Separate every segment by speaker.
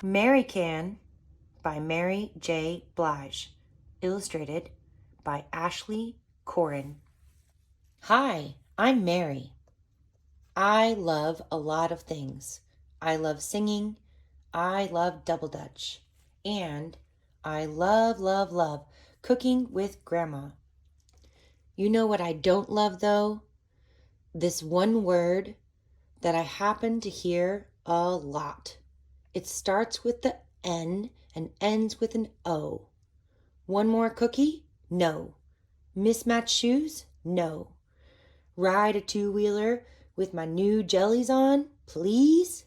Speaker 1: Mary Can by Mary J. Blige. Illustrated by Ashley Corin. Hi, I'm Mary. I love a lot of things. I love singing. I love double dutch. And I love cooking with Grandma. You know what I don't love though? This one word that I happen to hear a lot. It starts with the N and ends with an O. One more cookie? No. Mismatched shoes? No. Ride a two-wheeler with my new jellies on, please?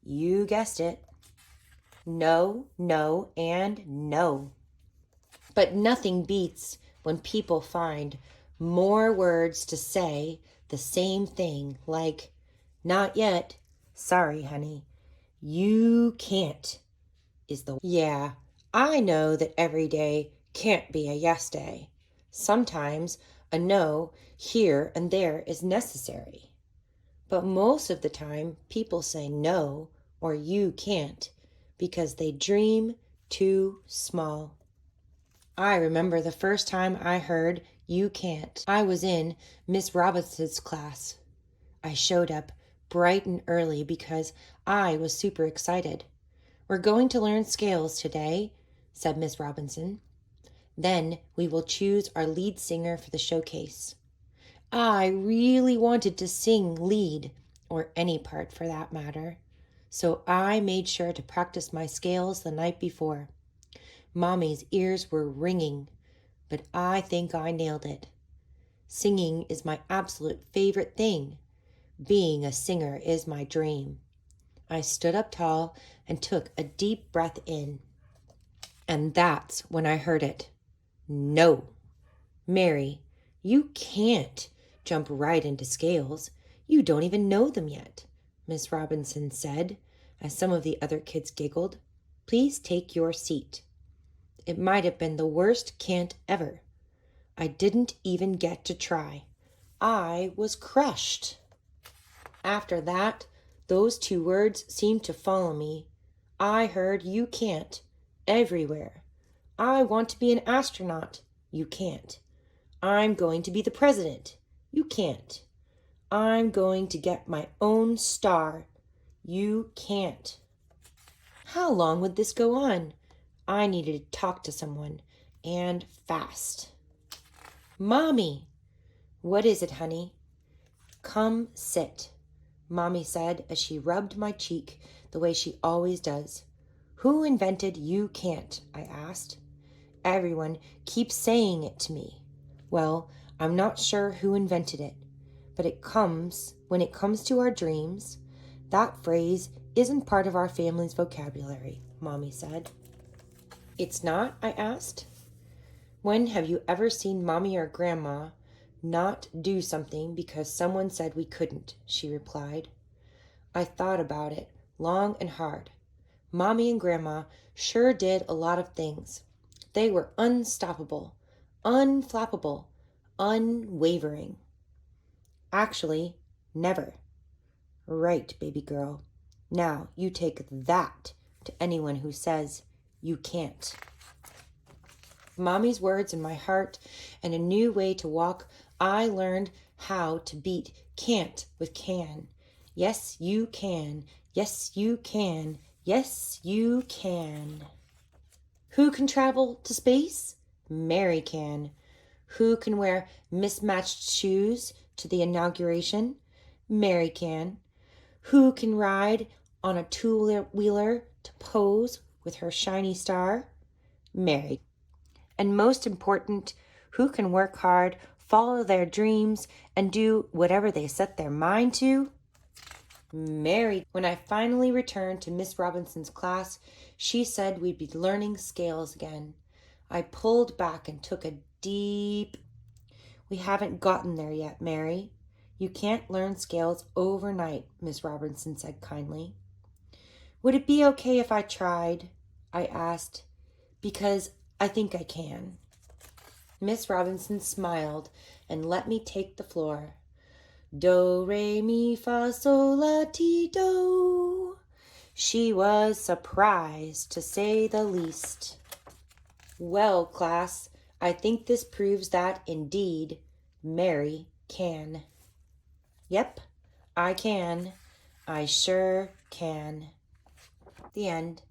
Speaker 1: You guessed it. No, no, and no. But nothing beats when people find more words to say the same thing, like, not yet, sorry, honey, you can't, is the... Yeah, I know that every day can't be a yes day. Sometimes a no here and there is necessary. But most of the time, people say no or you can't because they dream too small. I remember the first time I heard you can't. I was in Miss Robinson's class. I showed up bright and early because I was super excited. We're going to learn scales today, said Miss Robinson. Then we will choose our lead singer for the showcase. I really wanted to sing lead, or any part for that matter, so I made sure to practice my scales the night before. Mommy's ears were ringing, but I think I nailed it. Singing is my absolute favorite thing. Being a singer is my dream. I stood up tall and took a deep breath in. And that's when I heard it. No. Mary, you can't jump right into scales. You don't even know them yet, Miss Robinson said, as some of the other kids giggled. Please take your seat. It might have been the worst can't ever. I didn't even get to try. I was crushed. After that, those two words seemed to follow me. I heard you can't everywhere. I want to be an astronaut. You can't. I'm going to be the president. You can't. I'm going to get my own star. You can't. How long would this go on? I needed to talk to someone, and fast. Mommy! What is it, honey? Come sit, Mommy said as she rubbed my cheek the way she always does. Who invented you can't? I asked. Everyone keeps saying it to me. Well, I'm not sure who invented it, but when it comes to our dreams, that phrase isn't part of our family's vocabulary, Mommy said. It's not? I asked. When have you ever seen Mommy or Grandma not do something because someone said we couldn't? She replied. I thought about it long and hard. Mommy and Grandma sure did a lot of things. They were unstoppable, unflappable, unwavering. Actually, never. Right, baby girl. Now you take that to anyone who says you can't. Mommy's words in my heart and a new way to walk, I learned how to beat can't with can. Yes, you can. Yes, you can. Yes, you can. Who can travel to space? Mary can. Who can wear mismatched shoes to the inauguration? Mary can. Who can ride on a two-wheeler to pose with her shiny star? Mary. And most important, who can work hard, follow their dreams, and do whatever they set their mind to? Mary. When I finally returned to Miss Robinson's class, she said we'd be learning scales again. I pulled back and took a deep... We haven't gotten there yet, Mary. You can't learn scales overnight, Miss Robinson said kindly. Would it be okay if I tried? I asked, because I think I can. Miss Robinson smiled and let me take the floor. Do, re, mi, fa, sol, la, ti, do. She was surprised, to say the least. Well, class, I think this proves that, indeed, Mary can. Yep, I can. I sure can. The end.